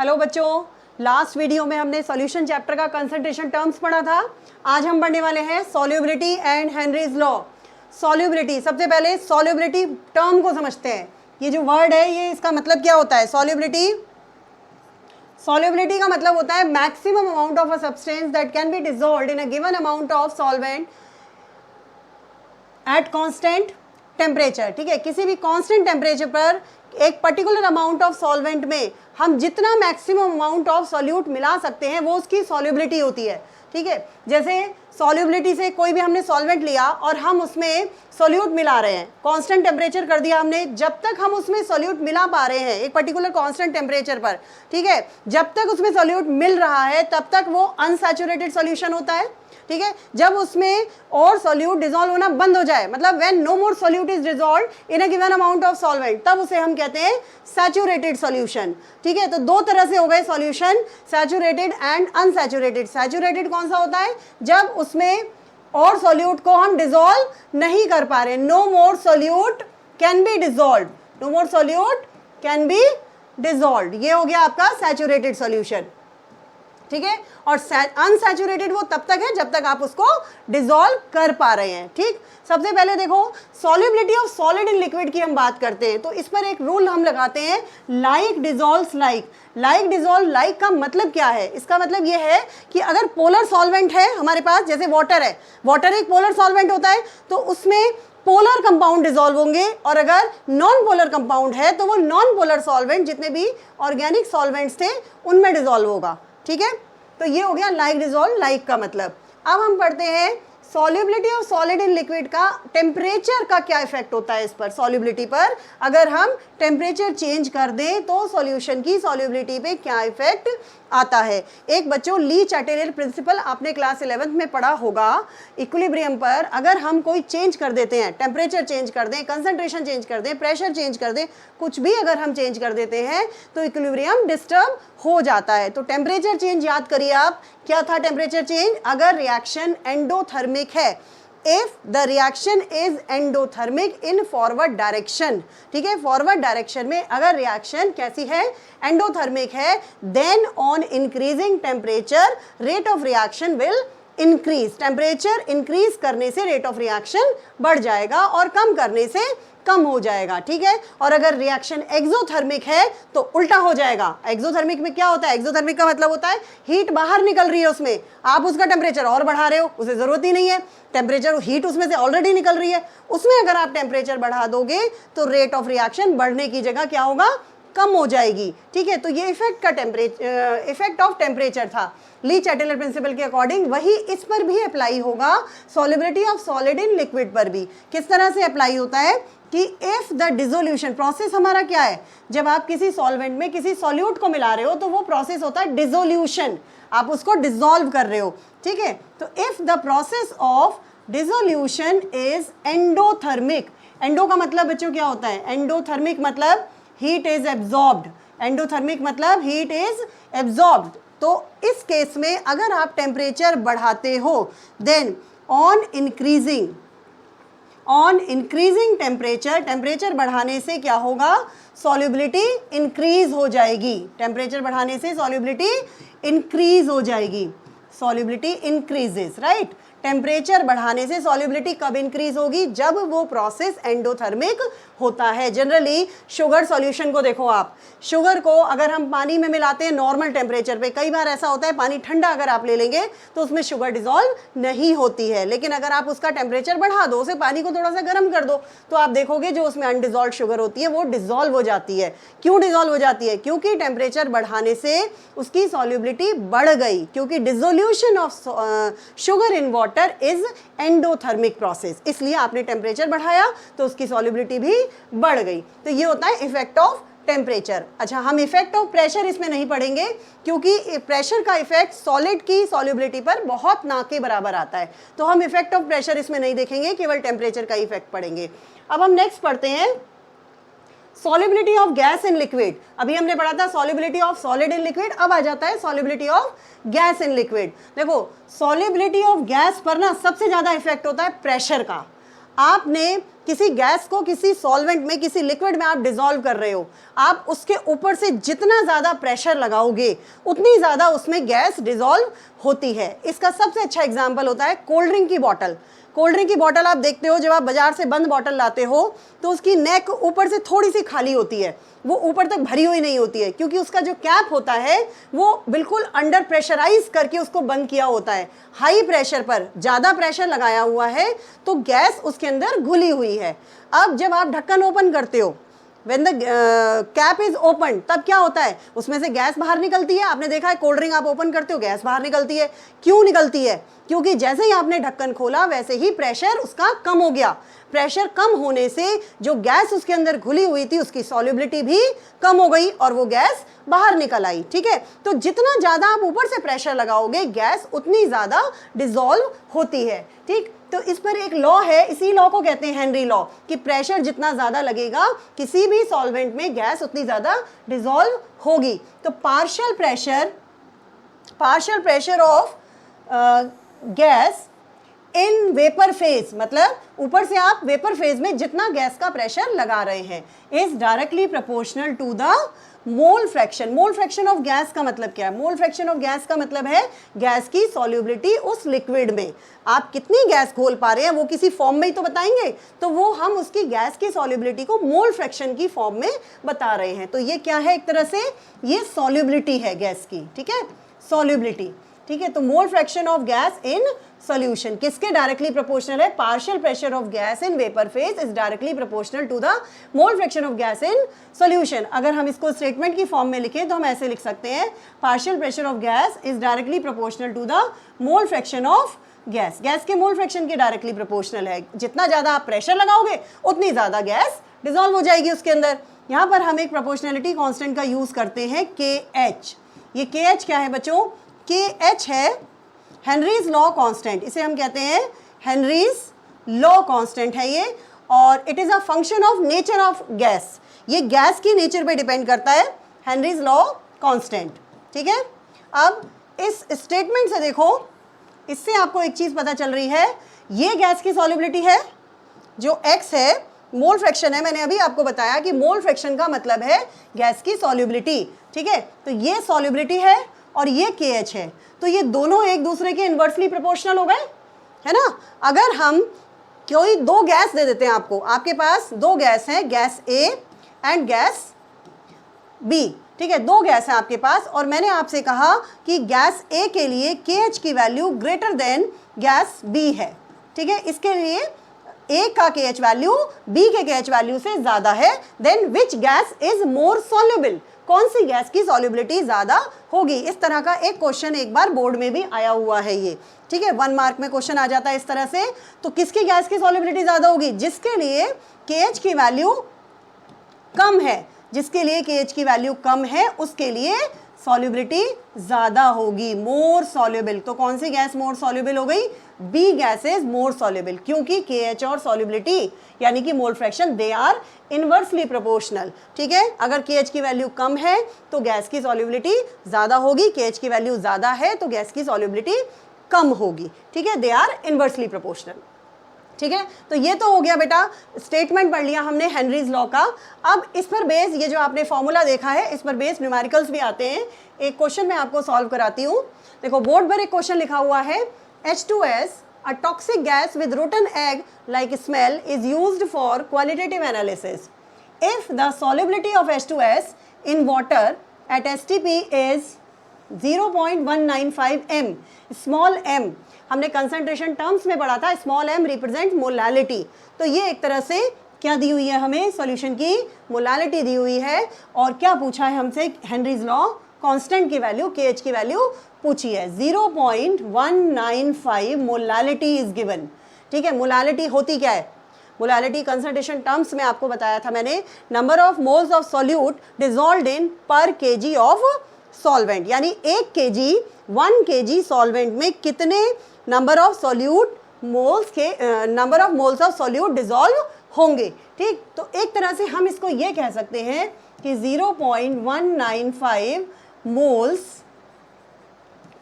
Hello बच्चों, last video में हमने सॉल्यूशन चैप्टर का कंसंट्रेशन टर्म्स पढ़ा था। आज हम पढ़ने वाले हैं solubility and Henry's law. Solubility, सबसे पहले सॉल्युबिलिटी टर्म को समझते हैं। ये जो वर्ड है ये इसका मतलब क्या होता है? सॉल्युबिलिटी का मतलब होता है maximum amount of a substance that can be dissolved in a given amount of solvent at constant temperature. ठीक है, किसी भी कांस्टेंट टेम्परेचर पर एक पर्टिकुलर अमाउंट ऑफ सॉल्वेंट में हम जितना मैक्सिमम अमाउंट ऑफ सॉल्यूट मिला सकते हैं वो उसकी सॉल्युबिलिटी होती है। ठीक है, जैसे सॉल्युबिलिटी से कोई भी हमने सॉल्वेंट लिया और हम उसमें सॉल्यूट मिला रहे हैं, कांस्टेंट टेम्परेचर कर दिया हमने, जब तक हम उसमें सॉल्यूट मिला पा रहे हैं एक पर्टिकुलर कांस्टेंट टेम्परेचर पर, ठीक है, जब तक उसमें सॉल्यूट मिल रहा है तब तक वो अनसैचुरेटेड सॉल्यूशन होता है। ठीक है, जब उसमें और सॉल्यूट डिसॉल्व होना बंद हो जाए, मतलब when no more solute is dissolved in a given amount of solvent, तब उसे हम कहते हैं सैचुरेटेड सॉल्यूशन। ठीक है, तो दो तरह से हो गए solution, saturated and unsaturated. Saturated कौन सा होता है? जब उसमें और सॉल्यूट को हम डिसॉल्व नहीं कर पा रहे, no more solute can be dissolve, no more solute can be dissolve, ये हो गया आपका सैचुरेटेड सॉल्यूशन। ठीक है, और अनसैचुरेटेड वो तब तक है जब तक आप उसको डिसॉल्व कर पा रहे हैं। ठीक, सबसे पहले देखो solubility of solid in liquid की हम बात करते हैं तो इस पर एक रूल हम लगाते हैं, like dissolves like. Like dissolve like का मतलब क्या है? इसका मतलब ये है कि अगर पोलर सॉल्वेंट है हमारे पास, जैसे वाटर है, वाटर एक पोलर सॉल्वेंट होता है तो उसमें पोलर कंपाउंड डिसॉल्व होंगे, और अगर नॉन पोलर कंपाउंड है तो वो नॉन पोलर सॉल्वेंट जितने भी ऑर्गेनिक सॉल्वेंट्स थे उनमें डिसॉल्व होगा। ठीक है, तो ये हो गया लाइक डिसॉल्व लाइक का मतलब। अब हम पढ़ते हैं solubility of solid in liquid का टेम्परेचर का क्या इफेक्ट होता है इस पर, सॉल्युबिलिटी पर। अगर हम टेम्परेचर चेंज कर दें तो सॉल्यूशन की सॉल्युबिलिटी पे क्या इफेक्ट आता है। एक बच्चों ली चैटेलर प्रिंसिपल आपने क्लास 11th में पढ़ा होगा। इक्विलिब्रियम पर अगर हम कोई चेंज कर देते हैं, टेम्परेचर चेंज कर दें, कंसंट्रेशन चेंज कर दें, प्रेशर चेंज कर दें, कुछ भी अगर हम चेंज कर देते हैं तो इक्विलिब्रियम डिस्टर्ब हो जाता है। तो टेम्परेचर चेंज याद करिए आप, क्या था टेम्परेचर चेंज? अगर रिएक्शन एंडोथर्मिक है, if the reaction is endothermic in forward direction, ठीक है, फॉरवर्ड डायरेक्शन में अगर रिएक्शन कैसी है? एंडोथर्मिक है, then on increasing temperature rate of reaction will increase। Temperature increase करने से रेट ऑफ रिएक्शन बढ़ जाएगा और कम करने से कम हो जाएगा। ठीक है, और अगर रिएक्शन एक्सोथर्मिक है तो उल्टा हो जाएगा। एक्सोथर्मिक में क्या होता है? एक्सोथर्मिक का मतलब होता है हीट बाहर निकल रही है उसमें, आप उसका टेम्परेचर और बढ़ा रहे हो, उसे जरूरत ही नहीं है, टेम्परेचर हीट उसमें से ऑलरेडी निकल रही है, उसमें अगर आप टेम्परेचर बढ़ा दोगे तो रेट ऑफ रिएक्शन बढ़ने की जगह क्या होगा? कम हो जाएगी। ठीक है, तो ये इफेक्ट ऑफ टेम्परेचर था ली चैटेलर प्रिंसिपल के अकॉर्डिंग। वही इस पर भी अप्लाई होगा, solubility of solid in liquid पर भी। किस तरह से अप्लाई होता है कि इफ द डिसोल्यूशन प्रोसेस हमारा क्या है? जब आप किसी सॉल्वेंट में किसी सॉल्यूट को मिला रहे हो तो वो प्रोसेस होता है डिसोल्यूशन, आप उसको डिसॉल्व कर रहे हो। ठीक है, तो if the process of dissolution is endothermic, endo का मतलब बच्चों क्या होता है? एंडोथर्मिक मतलब हीट इज एब्जॉर्ब्ड, एंडोथर्मिक मतलब हीट इज एब्जॉर्ब्ड। तो इस केस में अगर आप टेम्परेचर बढ़ाते हो देन ऑन इंक्रीजिंग टेम्परेचर बढ़ाने से क्या होगा? सॉल्युबिलिटी इंक्रीज हो जाएगी। टेम्परेचर बढ़ाने से सॉल्युबिलिटी इंक्रीज हो जाएगी, सॉल्युबिलिटी इंक्रीजेस, राइट। टेम्परेचर बढ़ाने से सॉल्युबिलिटी कब इंक्रीज होगी? जब वो प्रोसेस एंडोथर्मिक होता है। जनरली शुगर सॉल्यूशन को देखो आप, शुगर को अगर हम पानी में मिलाते हैं नॉर्मल टेम्परेचर पे, कई बार ऐसा होता है पानी ठंडा अगर आप ले लेंगे तो उसमें शुगर डिसॉल्व नहीं होती है, लेकिन अगर आप उसका टेम्परेचर बढ़ा दो, उसे पानी को थोड़ा सा गर्म कर दो, तो आप देखोगे जो उसमें अनडिसॉल्व शुगर होती है वो डिसॉल्व हो जाती है। क्यों डिसॉल्व हो जाती है? क्योंकि टेम्परेचर बढ़ाने से उसकी सॉल्युबिलिटी बढ़ गई, क्योंकि dissolution of sugar in water is endothermic process, इसलिए आपने टेम्परेचर बढ़ाया तो उसकी सॉल्युबिलिटी भी बढ़ गई। तो ये होता है इफेक्ट ऑफ टेम्परेचर। अच्छा, हम इफेक्ट ऑफ प्रेशर इसमें नहीं पढ़ेंगे क्योंकि प्रेशर का इफेक्ट सॉलिड की सॉल्युबिलिटी पर बहुत ना के बराबर आता है, तो हम इफेक्ट ऑफ प्रेशर इसमें नहीं देखेंगे, केवल टेम्परेचर का इफेक्ट पढ़ेंगे। अब हम नेक्स्ट पढ़ते हैं solubility of gas in liquid. अभी हमने पढ़ा था solubility of solid in liquid, अब आ जाता है solubility of gas in liquid. देखो सॉल्युबिलिटी ऑफ गैस पर ना सबसे ज्यादा इफेक्ट होता है प्रेशर का। आपने किसी गैस को किसी सॉल्वेंट में, किसी लिक्विड में आप डिसॉल्व कर रहे हो, आप उसके ऊपर से जितना ज़्यादा प्रेशर लगाओगे उतनी ज़्यादा उसमें गैस डिसॉल्व होती है। इसका सबसे अच्छा एग्जाम्पल होता है कोल्ड ड्रिंक की बॉटल। कोल्ड ड्रिंक की बॉटल आप देखते हो, जब आप बाजार से बंद बॉटल लाते हो तो उसकी नेक ऊपर से थोड़ी सी खाली होती है, वो ऊपर तक भरी हुई नहीं होती है, क्योंकि उसका जो कैप होता है वो बिल्कुल अंडर प्रेशराइज करके उसको बंद किया होता है। हाई प्रेशर पर ज़्यादा प्रेशर लगाया हुआ है तो गैस उसके अंदर घुली हुई है। अब जब आप ढक्कन ओपन करते हो, When the cap is open, तब क्या होता है, उसमें से गैस बाहर निकलती है। आपने देखा है कोल्ड ड्रिंक आप ओपन करते हो, गैस बाहर निकलती है। क्यों निकलती है? क्योंकि जैसे ही आपने ढक्कन खोला वैसे ही प्रेशर उसका कम हो गया। प्रेशर कम होने से जो गैस उसके अंदर घुली हुई थी उसकी सॉल्युबिलिटी भी कम हो गई और वो गैस बाहर निकल आई। ठीक है, तो जितना ज़्यादा आप ऊपर से प्रेशर लगाओगे गैस उतनी ज़्यादा डिसॉल्व होती है। ठीक, तो इस पर एक लॉ है, इसी लॉ को कहते हैं हेनरी लॉ, कि प्रेशर जितना ज़्यादा लगेगा किसी भी सॉल्वेंट में गैस उतनी ज़्यादा डिसॉल्व होगी। तो partial pressure of gas in vapour phase, मतलब ऊपर से आप वेपर फेज में जितना गैस का प्रेशर लगा रहे हैं, is directly proportional to the mole fraction. Mole fraction of gas का मतलब क्या है? मोल फ्रैक्शन ऑफ गैस का मतलब है गैस की सॉल्युबिलिटी उस लिक्विड में। आप कितनी गैस घोल पा रहे हैं वो किसी फॉर्म में ही तो बताएंगे, तो वो हम उसकी गैस की सॉल्युबिलिटी को मोल फ्रैक्शन की फॉर्म में बता रहे हैं। तो ये क्या है? एक तरह से ये सॉल्युबिलिटी है गैस की। ठीक है, सॉल्युबिलिटी। ठीक है, तो mole fraction of gas in solution किसके डायरेक्टली प्रोपोर्शनल है? Partial pressure of gas in vapour phase is directly proportional to the mole fraction of gas in solution. अगर हम इसको स्टेटमेंट की फॉर्म में लिखें तो हम ऐसे लिख सकते हैं, partial pressure of gas is directly proportional to the mole fraction of gas. Gas के मोल फ्रैक्शन के डायरेक्टली प्रोपोर्शनल है। जितना ज़्यादा आप प्रेशर लगाओगे उतनी ज़्यादा गैस डिसॉल्व हो जाएगी उसके अंदर। यहाँ पर हम एक प्रोपोर्शनलिटी कॉन्स्टेंट का यूज़ करते हैं, KH। ये KH क्या है बच्चों? KH है हेनरीज लॉ कांस्टेंट। इसे हम कहते हैं हेनरीज लॉ कांस्टेंट है ये, और it is a function of nature of gas. ये गैस की नेचर पे डिपेंड करता है, हेनरीज लॉ कांस्टेंट। ठीक है, अब इस स्टेटमेंट से देखो, इससे आपको एक चीज पता चल रही है, ये गैस की सॉल्युबिलिटी है, जो X है मोल फ्रैक्शन है। मैंने अभी आपको बताया कि मोल फ्रैक्शन का मतलब है गैस की सॉल्युबिलिटी। ठीक है, तो ये सॉल्युबिलिटी है और ये KH है, तो ये दोनों एक दूसरे के इन्वर्सली प्रोपोर्शनल हो गए, है ना। अगर हम कोई दो गैस दे देते हैं आपको, आपके पास दो गैस हैं, gas A and gas B। ठीक है, दो गैस हैं आपके पास, और मैंने आपसे कहा कि गैस A के लिए KH की value greater than gas B है। ठीक है, इसके लिए A का KH वैल्यू B के KH वैल्यू से ज़्यादा है, then which gas is more soluble? कौन सी गैस की सॉल्युबिलिटी ज़्यादा होगी? इस तरह का एक क्वेश्चन एक बार बोर्ड में भी आया हुआ है ये। ठीक है, 1 मार्क में क्वेश्चन आ जाता है इस तरह से। तो किसकी गैस की सॉल्युबिलिटी ज़्यादा होगी? जिसके लिए KH की वैल्यू कम है, जिसके लिए KH की वैल्यू कम है उसके लिए सॉल्युबिलिटी ज़्यादा होगी, मोर सॉल्युबल। तो कौन सी गैस मोर सॉल्युबल हो गई? B gas is more soluble, क्योंकि KH और सॉल्युबिलिटी यानी कि mole fraction they are inversely proportional. ठीक है, अगर KH की वैल्यू कम है तो गैस की सॉल्युबिलिटी ज़्यादा होगी, KH की वैल्यू ज़्यादा है तो गैस की सॉल्युबिलिटी कम होगी। ठीक है, दे आर इनवर्सली प्रोपोर्शनल। ठीक है, तो ये तो हो गया बेटा, स्टेटमेंट पढ़ लिया हमने हेनरीज लॉ का। अब इस पर बेस, ये जो आपने फॉर्मूला देखा है, इस पर बेस न्यूमेरिकल्स भी आते हैं। एक क्वेश्चन मैं आपको सॉल्व कराती हूँ। देखो बोर्ड पर एक क्वेश्चन लिखा हुआ है, H2S, a toxic gas with rotten egg like smell, is used for qualitative analysis. If the solubility of H2S in water at STP is 0.195 m, small m हमने कंसंट्रेशन टर्म्स में पढ़ा था, small m represent molality. तो ये एक तरह से क्या दी हुई है हमें? सॉल्यूशन की मोलालिटी दी हुई है, और क्या पूछा है हमसे? हेनरीज लॉ कांस्टेंट की वैल्यू, KH की वैल्यू पूछी है। 0.195 मोलालिटी इज गिवन। ठीक है, मोलालिटी होती क्या है? मोलालिटी कंसंट्रेशन टर्म्स में आपको बताया था मैंने, number of moles of solute dissolved इन पर kg ऑफ सॉल्वेंट, यानी 1 kg 1 kg सॉल्वेंट में कितने नंबर ऑफ सॉल्यूट मोल्स के number of moles of solute dissolve होंगे। ठीक, तो एक तरह से हम इसको ये कह सकते हैं कि 0.195 moles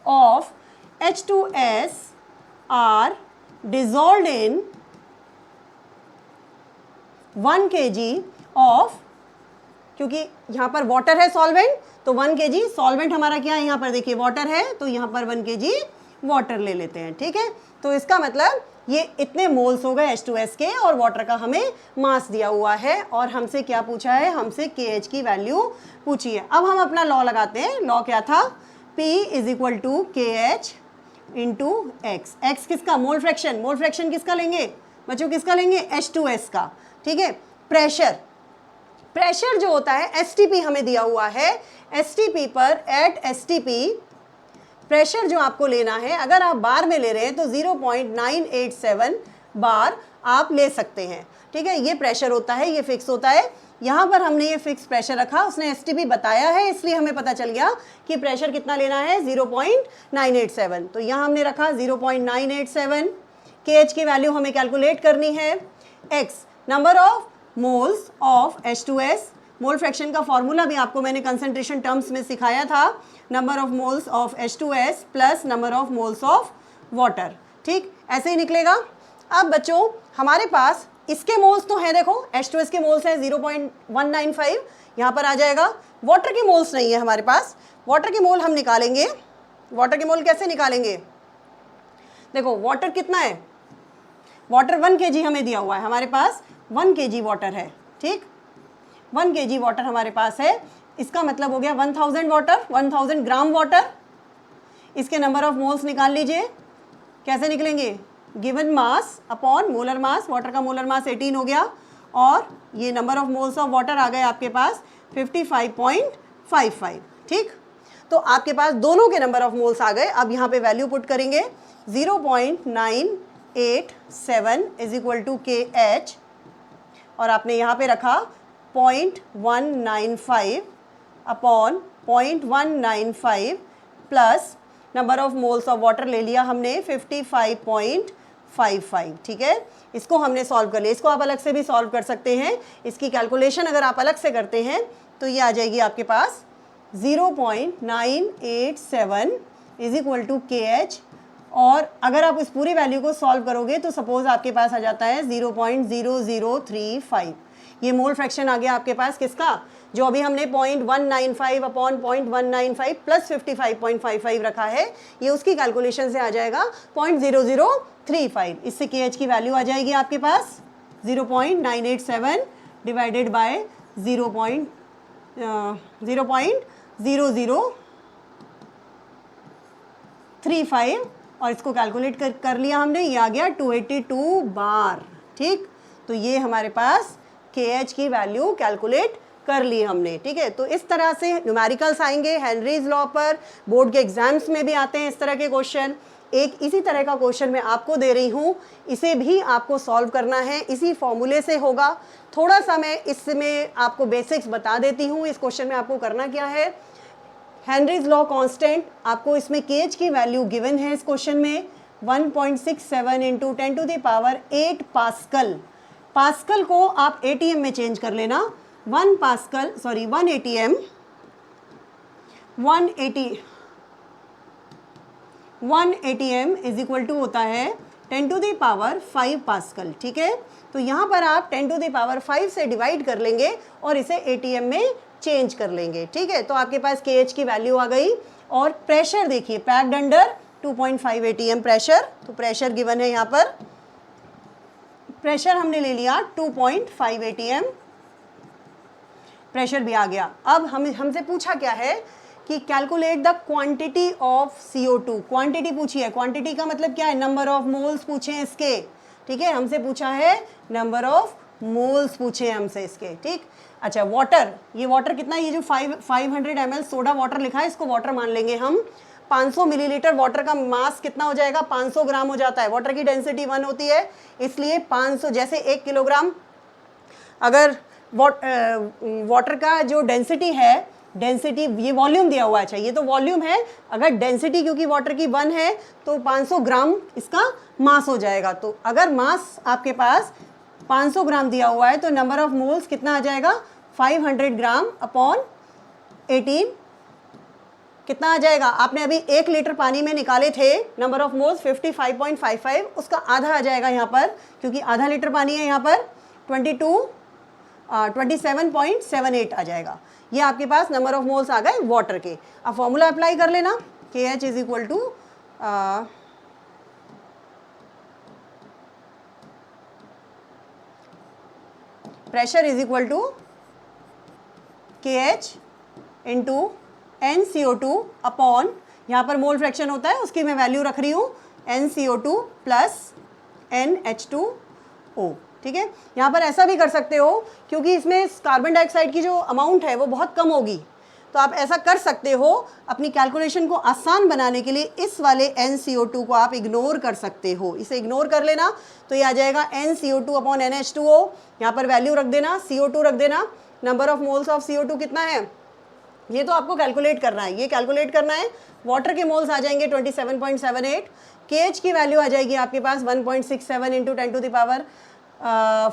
of H2S are dissolved in 1 kg of, क्योंकि यहाँ पर वाटर है सॉल्वेंट, तो 1 kg सॉल्वेंट हमारा क्या है, यहाँ पर देखिए वाटर है, तो यहाँ पर 1 kg वाटर ले लेते हैं, ठीक है। तो इसका मतलब ये इतने मोल्स हो गए H2S के, और वाटर का हमें मास दिया हुआ है, और हमसे क्या पूछा है, हमसे KH की वैल्यू पूछी है। अब हम अपना लॉ लगाते हैं। लॉ क्या था, P = KH into x. X किसका, मोल फ्रैक्शन। मोल फ्रैक्शन किसका लेंगे बच्चों, किसका लेंगे, H2S का, ठीक है। प्रेशर, प्रेशर जो होता है STP हमें दिया हुआ है, STP पर एट STP प्रेशर जो आपको लेना है, अगर आप बार में ले रहे हैं तो 0.987 बार आप ले सकते हैं, ठीक है। ये प्रेशर होता है, ये फिक्स होता है। यहाँ पर हमने ये फिक्स प्रेशर रखा, उसने STP बताया है, इसलिए हमें पता चल गया कि प्रेशर कितना लेना है, 0.987। तो यहाँ हमने रखा 0.987। KH की वैल्यू हमें कैलकुलेट करनी है। X number of moles of H2S, mole fraction का फॉर्मूला भी आपको मैंने कंसंट्रेशन टर्म्स में सिखाया था, number of moles of H2S plus number of moles of water, ठीक, ऐसे ही निकलेगा। अब बच्चों हमारे पास इसके मोल्स तो हैं, देखो H2S के मोल्स हैं 0.195, यहाँ पर आ जाएगा। वाटर के मोल्स नहीं है हमारे पास, वाटर के मोल हम निकालेंगे। वाटर के मोल कैसे निकालेंगे, देखो वाटर कितना है, वाटर 1 kg हमें दिया हुआ है, हमारे पास 1 kg वाटर है, ठीक, 1 kg वाटर हमारे पास है। इसका मतलब हो गया 1000 वाटर, 1000 ग्राम वाटर। इसके नंबर ऑफ मोल्स निकाल लीजिए, कैसे निकलेंगे, given mass upon molar mass. Water का मोलर मास 18 हो गया, और ये number of moles of water आ गए आपके पास 55.55, ठीक। तो आपके पास दोनों के नंबर ऑफ मोल्स आ गए। अब यहाँ पे वैल्यू पुट करेंगे, 0.987 = KH, और आपने यहाँ पे रखा 0.195 upon 0.195 plus number of moles of water ले लिया हमने 55.55, ठीक है। इसको हमने सॉल्व कर लिया, इसको आप अलग से भी सॉल्व कर सकते हैं। इसकी कैलकुलेशन अगर आप अलग से करते हैं तो ये आ जाएगी आपके पास 0.987 = KH, और अगर आप इस पूरी वैल्यू को सॉल्व करोगे तो सपोज आपके पास आ जाता है 0.0035। ये मोल फ्रैक्शन आ गया आपके पास किसका, जो अभी हमने 0.195 अपॉन 0.195 प्लस 55.55 रखा है, ये उसकी कैलकुलेशन से आ जाएगा 0.0035। इससे KH की वैल्यू आ जाएगी आपके पास 0.987 डिवाइडेड बाय 0.0035, और इसको कैलकुलेट कर लिया हमने, ये आ गया 282 बार, ठीक। तो ये हमारे पास KH की वैल्यू कैलकुलेट कर ली हमने, ठीक है। तो इस तरह से न्यूमेरिकल्स आएंगे हेनरीज लॉ पर, बोर्ड के एग्जाम्स में भी आते हैं इस तरह के क्वेश्चन। एक इसी तरह का क्वेश्चन मैं आपको दे रही हूँ, इसे भी आपको सॉल्व करना है, इसी फॉर्मूले से होगा। थोड़ा सा मैं इसमें आपको बेसिक्स बता देती हूँ। इस क्वेश्चन में आपको करना क्या है, हेनरीज लॉ कांस्टेंट, आपको इसमें KH की वैल्यू गिवन है इस क्वेश्चन में 1.67 × 10⁸ पास्कल। पास्कल को आप ATM में चेंज कर लेना, 1 ATM 1 ATM = होता है 10⁵ पास्कल, ठीक है। तो यहाँ पर आप 10⁵ से डिवाइड कर लेंगे और इसे ATM में चेंज कर लेंगे, ठीक है। तो आपके पास KH की वैल्यू आ गई। और प्रेशर देखिए, पैक्ड अंडर 2.5 ATM प्रेशर, तो प्रेशर गिवन है यहाँ पर, प्रेशर हमने ले लिया 2.5 ATM, प्रेशर भी आ गया। अब हमसे पूछा क्या है कि calculate the quantity of CO2, quantity पूछी है। क्वांटिटी का मतलब क्या है, नंबर ऑफ मोल्स पूछे हैं इसके, ठीक है। हमसे पूछा है नंबर ऑफ मोल्स पूछे हैं हमसे इसके, ठीक। अच्छा वाटर, ये वाटर कितना, ये जो 500 ml सोडा वाटर लिखा है, इसको वाटर मान लेंगे हम। 500 मिलीलीटर वाटर का मास कितना हो जाएगा, 500 ग्राम हो जाता है। वाटर की डेंसिटी 1 होती है, इसलिए 500, जैसे 1 किलोग्राम अगर वाटर का जो डेंसिटी है, डेंसिटी ये वॉल्यूम दिया हुआ है, चाहिए तो वॉल्यूम है, अगर डेंसिटी क्योंकि वाटर की 1 है तो 500 ग्राम इसका मास हो जाएगा। तो अगर मास आपके पास 500 ग्राम दिया हुआ है तो नंबर ऑफ मोल्स कितना आ जाएगा, 500 ग्राम अपॉन 18 कितना आ जाएगा। आपने अभी 1 लीटर पानी में निकाले थे नंबर ऑफ मोल्स 55.55, उसका आधा आ जाएगा यहाँ पर, क्योंकि आधा लीटर पानी है यहाँ पर, 22 27.78 आ जाएगा। ये आपके पास नंबर ऑफ मोल्स आ गए वाटर के। अब फॉर्मूला अप्लाई कर लेना, KH is equal to pressure is equal to KH into NCO2 upon, यहाँ पर मोल फ्रैक्शन होता है उसकी मैं वैल्यू रख रही हूँ NCO2 प्लस NH2O। ठीक है, यहाँ पर ऐसा भी कर सकते हो क्योंकि इसमें कार्बन डाइऑक्साइड की जो अमाउंट है वो बहुत कम होगी, तो आप ऐसा कर सकते हो अपनी कैलकुलेशन को आसान बनाने के लिए इस वाले NCO2 को आप इग्नोर कर सकते हो। इसे इग्नोर कर लेना तो ये आ जाएगा NCO2 अपॉन NH2O। यहाँ पर वैल्यू रख देना, CO2 रख देना। Number of moles of CO2 कितना है ये तो आपको कैलकुलेट करना है, ये कैलकुलेट करना है। वाटर के मोल्स आ जाएंगे 27.78, KH की वैल्यू आ जाएगी आपके पास 1.67 इंटू 10 टू द पावर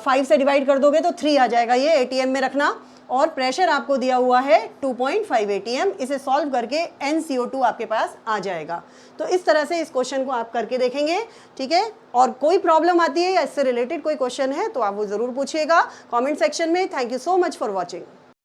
5 से डिवाइड कर दोगे तो 3 आ जाएगा। ये ATM में रखना। और प्रेशर आपको दिया हुआ है 2.5 ATM। इसे सॉल्व करके NCO2 आपके पास आ जाएगा। तो इस तरह से इस क्वेश्चन को आप करके देखेंगे। ठीक है, और कोई प्रॉब्लम आती है या इससे रिलेटेड कोई क्वेश्चन है तो आप वो ज़रूर पूछिएगा कमेंट सेक्शन में। Thank you so much for watching.